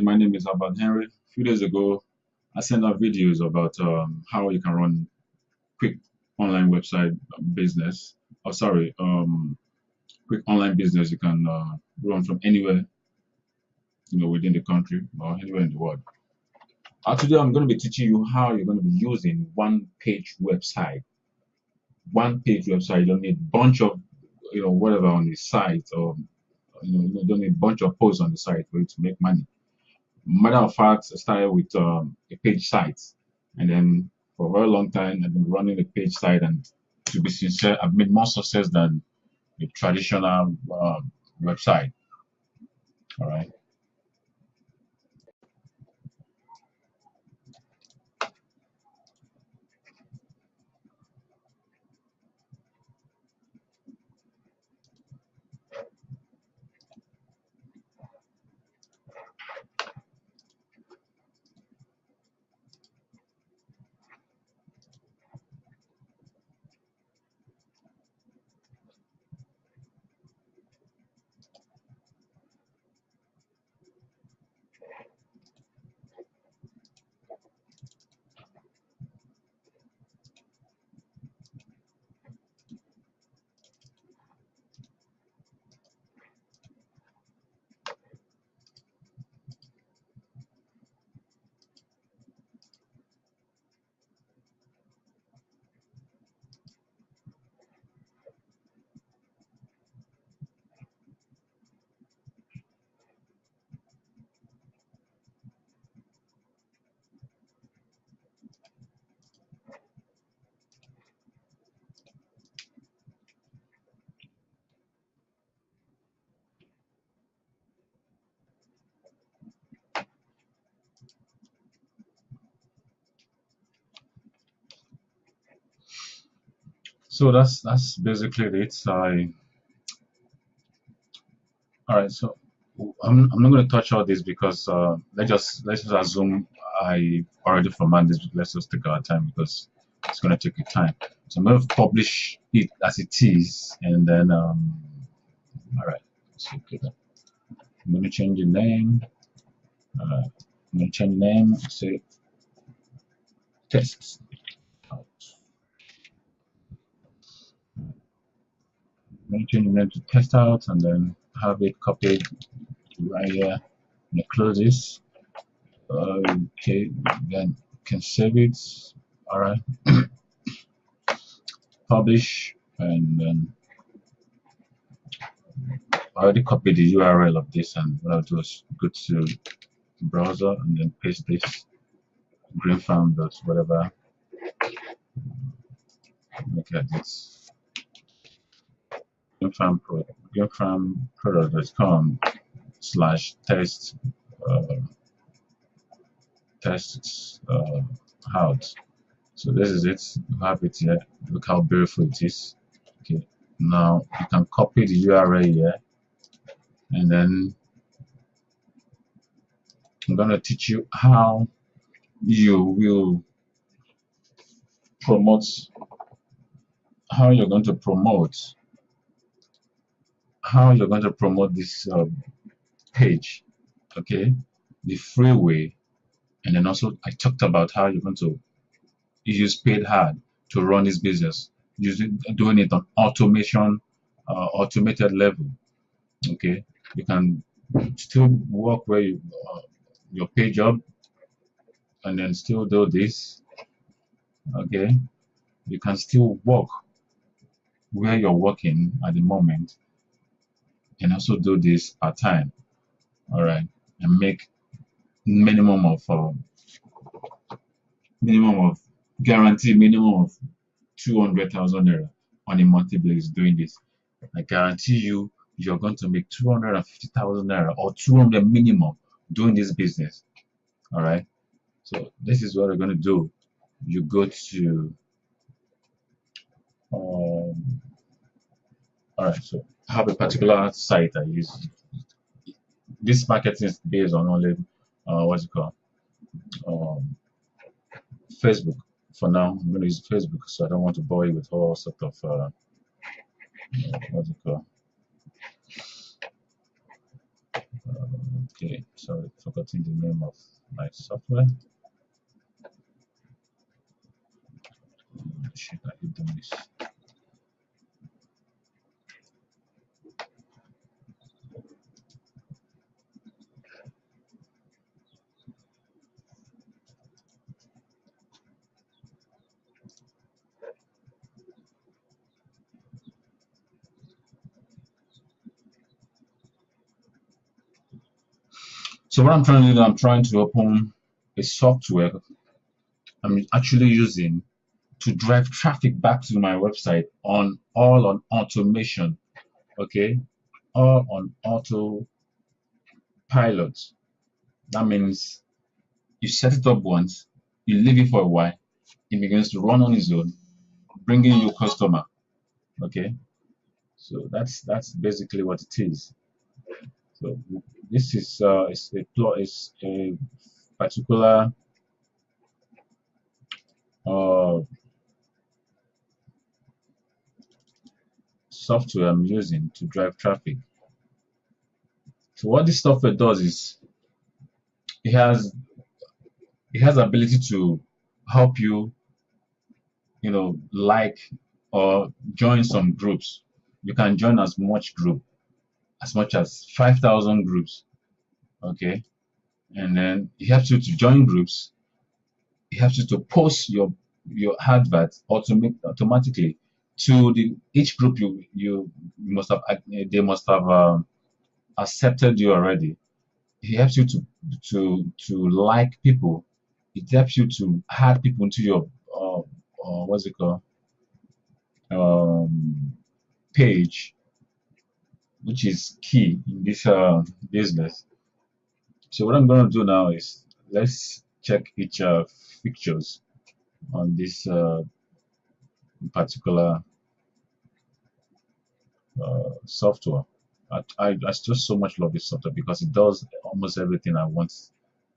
My name is Albert Henry. A few days ago, I sent out videos about how you can run quick online website business. Oh, sorry, quick online business you can run from anywhere, within the country or anywhere in the world. Today, I'm going to be teaching you how you're going to be using one-page website. One-page website. You don't need a bunch of, whatever on the site, or you don't need a bunch of posts on the site for you to make money. Matter of fact, I started with a page site, and then for a very long time, I've been running a page site. And to be sincere, I've made more success than a traditional website. All right. So that's basically it. All right. So I'm not going to touch all this because let's just assume I already format this. Let's just take our time because it's going to take you time. So I'm going to publish it as it is, and then all right. So okay, then. I'm going to change the name. I'm going to change the name. Say test. I'm going to change the name to test out, and then have it copied right here. I'm going to close this. Okay, then can save it. All right, publish, and then I already copied the URL of this, and what I'll do is go to the browser and then paste this greenfarm dot whatever. Make like this greenfarmproduct.com slash test uh, tests out. So this is it. You have it here. Look how beautiful it is. Okay. Now you can copy the URL here, and then I'm going to teach you how you will promote, how you're going to promote, how you're going to promote this page. Okay, the free way, and then also I talked about how you're going to use paid ad to run this business, doing it on automated level. Okay, you can still work where your pay job, and then still do this. Okay, you can still work where you're working at the moment, and also do this part time. All right, and make minimum of minimum of guarantee minimum of 200,000 naira on a monthly basis doing this. I guarantee you, you're going to make 250,000 naira or 200 minimum doing this business. All right. So this is what we're going to do. You go to, all right. So I have a particular site I use. This marketing is based on only, what's it called? Um, Facebook. For now, I'm going to use Facebook, so I don't want to bore you with all sort of, what's it called? Okay, sorry, forgetting the name of my software. Shit, I hate doing this. So what I'm trying to do, I'm trying to open a software I'm actually using to drive traffic back to my website on all on automation. Okay, all on autopilot. That means you set it up once, you leave it for a while, it begins to run on its own, bringing you customer. Okay, so that's basically what it is. So this is a particular uh, software I'm using to drive traffic. So what this software does is it has it has ability to help you, like or join some groups. You can join as much as 5,000 groups. Okay, and then it helps you to join groups. It helps you to post your advert automatically to the each group you must have they must have accepted you already. It helps you to like people. It helps you to add people into your what's it called, um, page, which is key in this business. So what I'm going to do now is let's check each features on this particular software. I just so much love this software because it does almost everything I want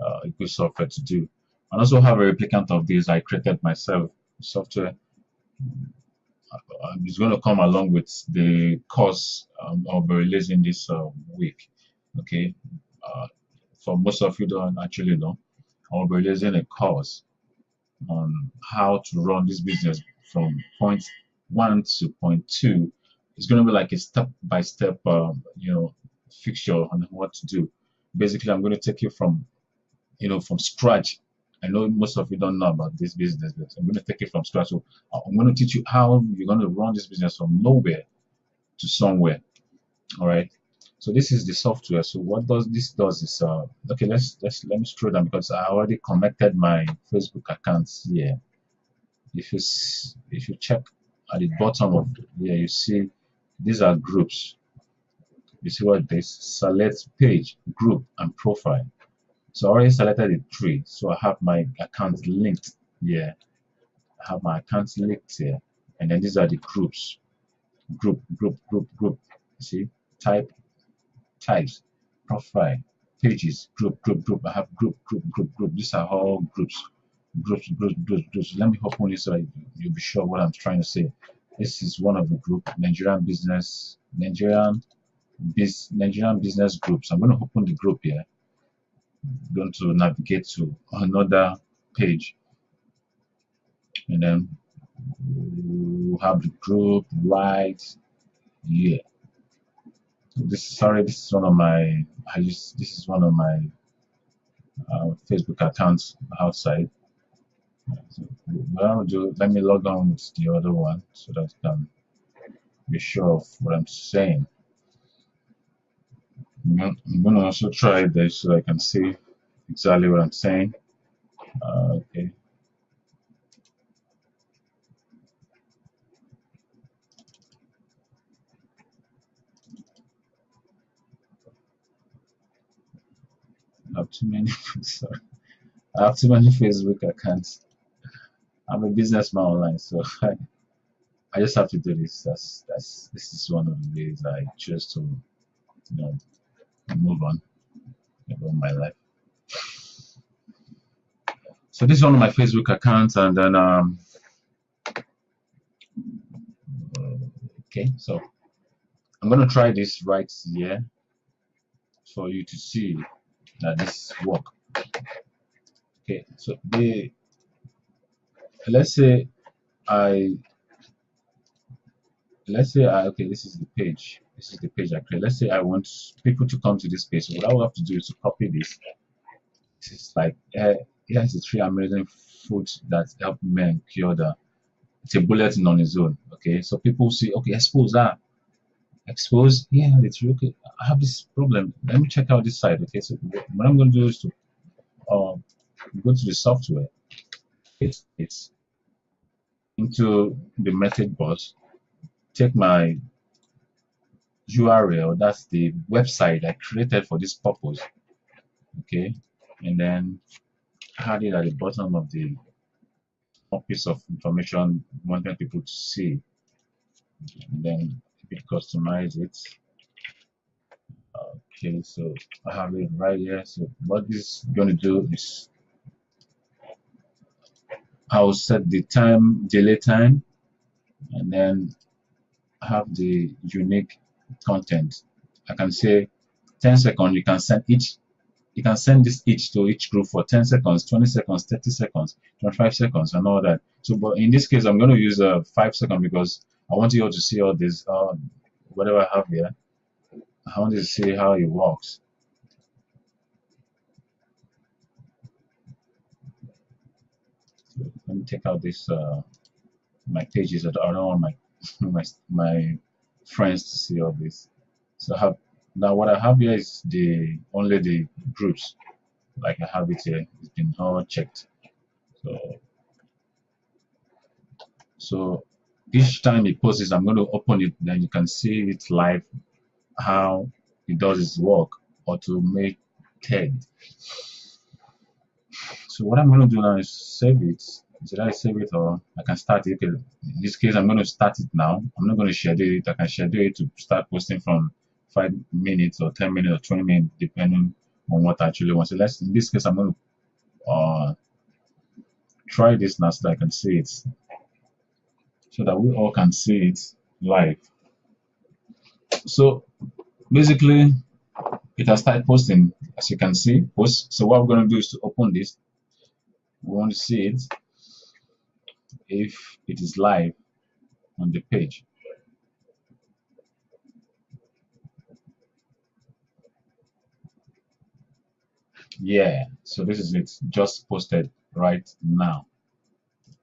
a good software to do. I also have a replicant of this I created myself. Software is going to come along with the course I'll be releasing this week. Okay, uh, for most of you don't actually know, I'll be releasing a course on how to run this business from point one to point two. It's going to be like a step by step, fixture on what to do. Basically, I'm going to take you from scratch. I know most of you don't know about this business, but I'm going to take it from scratch. So I'm going to teach you how you're going to run this business from nowhere to somewhere. All right. So this is the software. So what does this does is okay. Let me scroll down because I already connected my Facebook accounts here. If you check at the bottom of here, you see these are groups. You see what this select page, group, and profile. So I already selected the three. So I have my account linked here. I have my accounts linked here, and then these are the groups. Group. See, types, profile, pages, group. I have group. These are all groups. Groups. Let me open this so you'll be sure what I'm trying to say. This is one of the group, Nigerian business groups. I'm going to open the group here. I'm going to navigate to another page, and then we have the group right here. This is one of my this is one of my Facebook accounts outside. So what I'll do, let me log on with the other one so that I can be sure of what I'm saying. I'm going to also try this so I can see exactly what I'm saying. Okay. I have too many. Sorry. I have too many Facebook accounts. I'm a businessman online, so I just have to do this. This is one of the ways I choose to know move on about my life. So this is one of my Facebook accounts, and then okay, so I'm gonna try this right here. for you to see that this work. Okay, so the let's say I okay, this is the page. This is the page I create. Let's say I want people to come to this page. So what I will have to do is to copy this. This is like here's the three amazing foods that help men cure the. It's a bulletin on its own. Okay, so people see, okay, expose. Yeah, it's okay. I have this problem. Let me check out this site. Okay, so what I'm going to do is to go to the software. It's into the message box. Take my URL. That's the website I created for this purpose. Okay, and then add it at the bottom of the piece of information wanting people to see. And then customize it. Okay, so I have it right here. So what this is going to do is I'll set the time, delay time, and then have the unique content. I can say 10 seconds. You can send this each to each group for 10 seconds, 20 seconds, 30 seconds, 25 seconds, and all that. So, but in this case, I'm going to use 5 seconds because I want you all to see all this, whatever I have here. I want you to see how it works. So let me take out this my pages. I don't want my friends to see all this. So I have now what I have here is only the groups. Like I have it here. It's been all checked. So each time it posts, I'm going to open it. Then you can see it live how it does its work automated. So what I'm going to do now is save it. Should I save it or I can start it? Okay. In this case, I'm going to start it now. I'm not going to schedule it. I can schedule it to start posting from 5 minutes or 10 minutes or 20 minutes, depending on what I actually want. So in this case, I'm going to try this now so that I can see it, so that we all can see it live. So basically, it has started posting, as you can see, post. So what we're going to do is to open this. We want to see it if it is live on the page. Yeah, so this is it, just posted right now.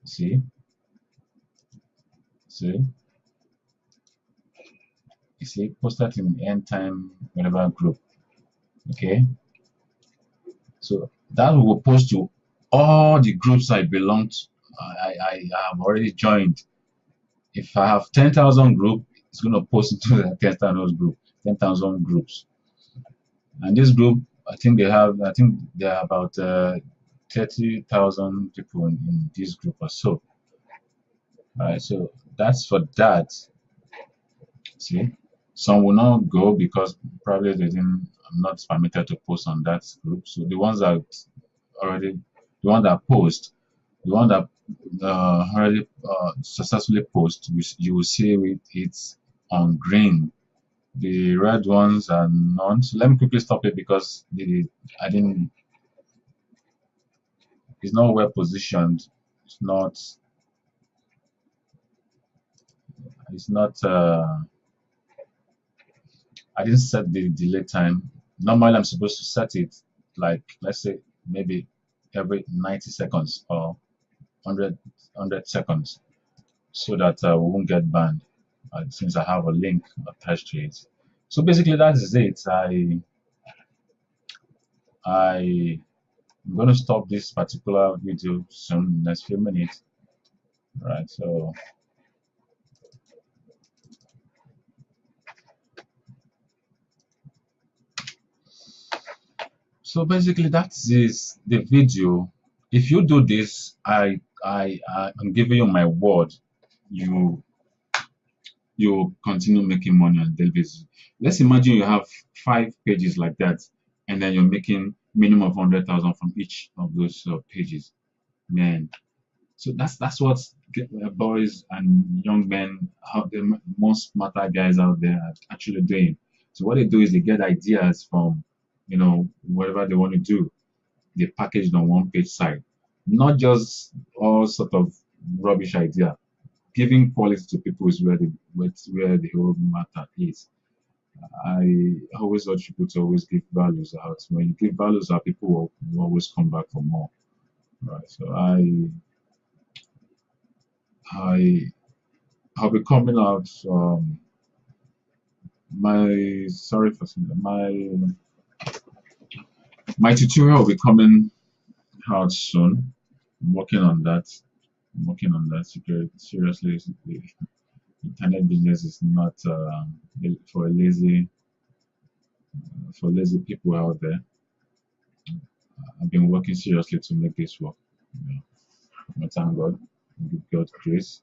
See? You see, posted in end time whatever group. Okay, so that will post to all the groups I belong to. I have already joined. If I have 10,000 group, it's going to post into the 10,000 group, 10,000 groups. And this group, I think there are about 30,000 people in this group or so. All right, so that's for that. See, some will not go because probably I'm not permitted to post on that group. So the ones that post, the one that already successfully post, you will see it's on green. The red ones are none. So let me quickly stop it because it's not well positioned. It's not I didn't set the delay time. Normally I'm supposed to set it like, let's say, maybe every 90 seconds or 100 seconds, so that we won't get banned since I have a link attached to it. So basically that is it. I'm going to stop this particular video soon, next few minutes. Right, so basically that is the video. If you do this, I'm giving you my word, you continue making money on daily basis. Let's imagine you have 5 pages like that, and then you're making minimum of 100,000 from each of those pages, man. So that's what boys and young men, the most smarter guys out there are actually doing. So what they do is they get ideas from whatever they want to do, they package it on one page site. Not just all sort of rubbish idea. Giving quality to people is where the whole matter is. I always urge people to always give values out. When you give values out, people will always come back for more. Right. So I I'll be coming out. My sorry for saying that, my tutorial will be coming out soon. I'm working on that. I'm working on that. Seriously, the internet business is not for lazy people out there. I've been working seriously to make this work. You know, I thank God, give God grace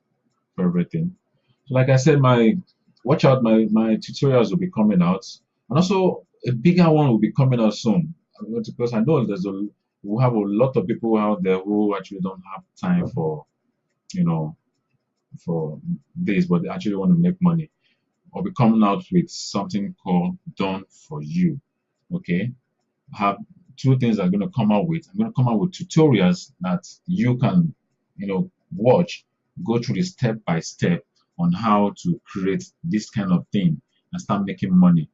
for everything. So, like I said, my watch out, my tutorials will be coming out, and also a bigger one will be coming out soon. Because I know we have a lot of people out there who actually don't have time you know for this, but they actually want to make money. I'll be coming out with something called Done for You. Okay, I have two things I'm going to come out with. I'm going to come out with tutorials that you can, watch, go through the step by step on how to create this kind of thing and start making money.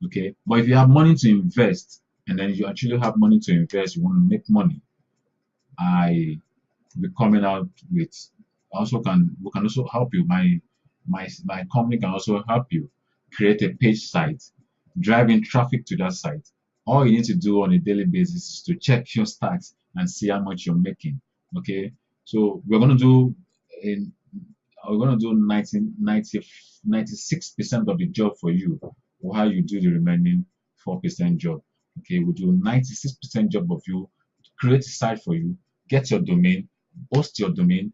Okay, but if you have money to invest and then you actually have money to invest, you want to make money, I will be coming out with also can we can also help you. My company can also help you create a page site, driving traffic to that site. All you need to do on a daily basis is to check your stats and see how much you're making. Okay, so in we're going to do 96% of the job for you, while you do the remaining 4% job. Okay, we do 96% job of you, create a site for you, get your domain, host your domain,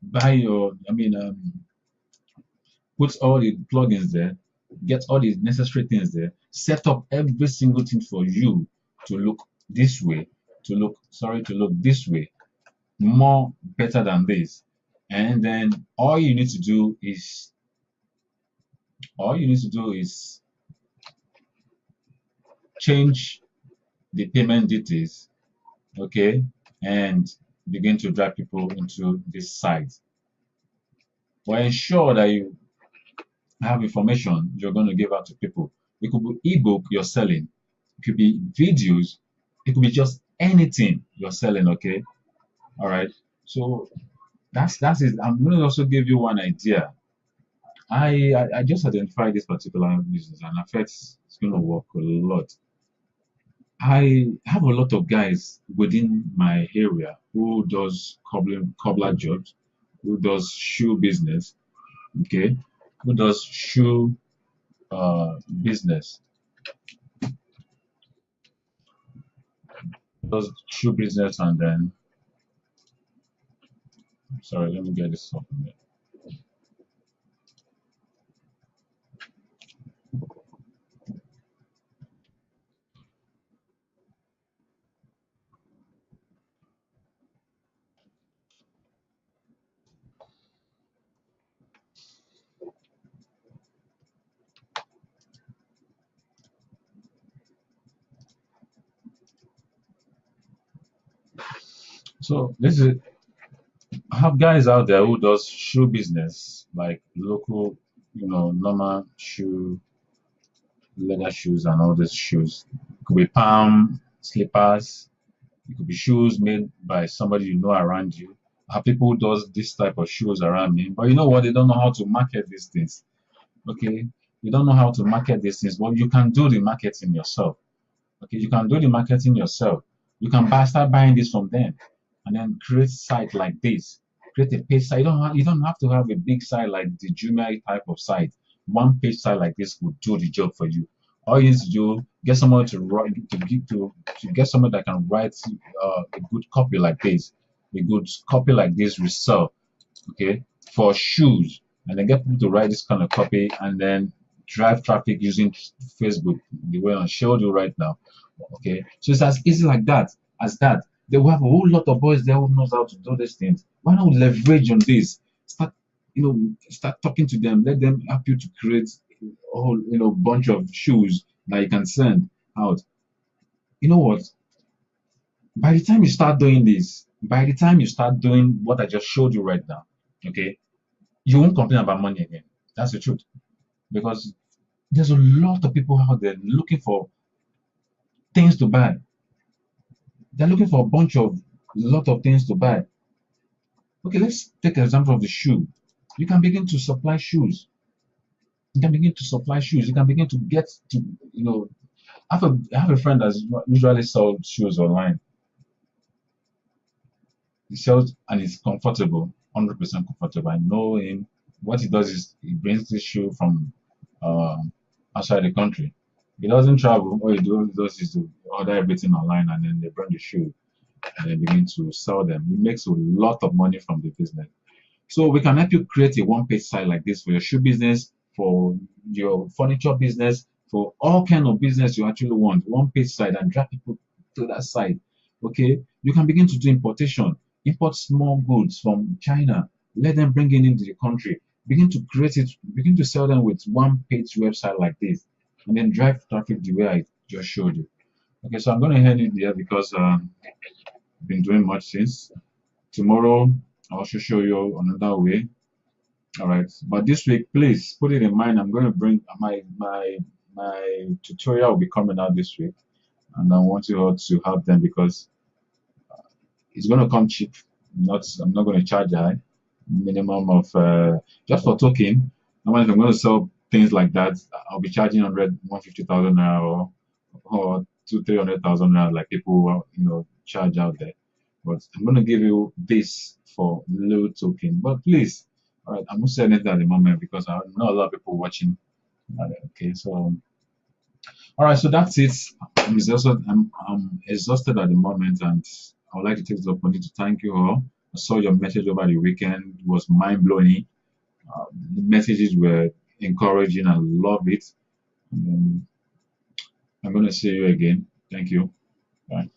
buy your, put all the plugins there, get all the necessary things there, set up every single thing for you to look this way, to look this way, more better than this. And then all you need to do is change the payment details, okay, and begin to drag people into this site. But ensure that you have information you're going to give out to people. It could be ebook you're selling, it could be videos, it could be just anything you're selling, okay? All right. So that's it. I'm going to also give you one idea. I just identified this particular business and I felt it's going to work a lot. I have a lot of guys within my area who does cobbler jobs, who does shoe business, okay, who does shoe business, and then sorry, let me get this off. So this is I have guys out there who does shoe business, like local, normal leather shoes and all these shoes. It could be palm slippers. It could be shoes made by somebody you know around you. I have people who does this type of shoes around me, but you know what? They don't know how to market these things. Okay, you don't know how to market these things, but you can do the marketing yourself. Okay, you can do the marketing yourself. You can start buying this from them, and then create site like this. Create a page site. You don't have to have a big site like the Jumia type of site. One page site like this will do the job for you. All you need to do get someone to write to get someone that can write a good copy like this. A good copy like this will sell, okay, for shoes, and then get people to write this kind of copy and then drive traffic using Facebook the way I showed you right now. Okay, so it's as easy like that as that. They will have a whole lot of boys there who knows how to do these things. Why not leverage on this? Start talking to them. Let them help you to create a whole bunch of shoes that you can send out. You know what? By the time you start doing this, by the time you start doing what I just showed you right now, okay, you won't complain about money again. That's the truth. Because there's a lot of people out there looking for things to buy. They're looking for a lot of things to buy. Okay, let's take an example of the shoe. You can begin to supply shoes. You can begin to supply shoes. You can begin to get to, I have a friend that usually sells shoes online. He sells and it's comfortable, 100% comfortable. I know him. What he does is he brings the shoe from outside the country. He doesn't travel. What he does is to order everything online and then they bring the shoe and then begin to sell them. He makes a lot of money from the business. So we can help you create a one-page site like this for your shoe business, for your furniture business, for all kind of business you actually want. One-page site and drag people to that site. Okay, you can begin to do importation, import small goods from China, let them bring it into the country, begin to create it, begin to sell them with one-page website like this, and then drive traffic the way I just showed you. Okay, so I'm going to end it there because I've been doing much since. Tomorrow, I'll also show you another way. All right, but this week, please put it in mind. I'm going to bring my tutorial will be coming out this week, and I want you all to have them because it's going to come cheap. I'm not going to charge high. Minimum of just for token. Normally, if I'm going to sell things like that, I'll be charging 150,000 naira or 300,000 naira like people charge out there. But I'm going to give you this for low token. But please, all right, I'm not saying it at the moment because I know a lot of people watching. Okay, so all right, so that's it. I'm exhausted. I'm exhausted at the moment, and I would like to take this opportunity to thank you all. I saw your message over the weekend. It was mind blowing. The messages were encouraging. I love it. And I'm going to see you again. Thank you. Bye.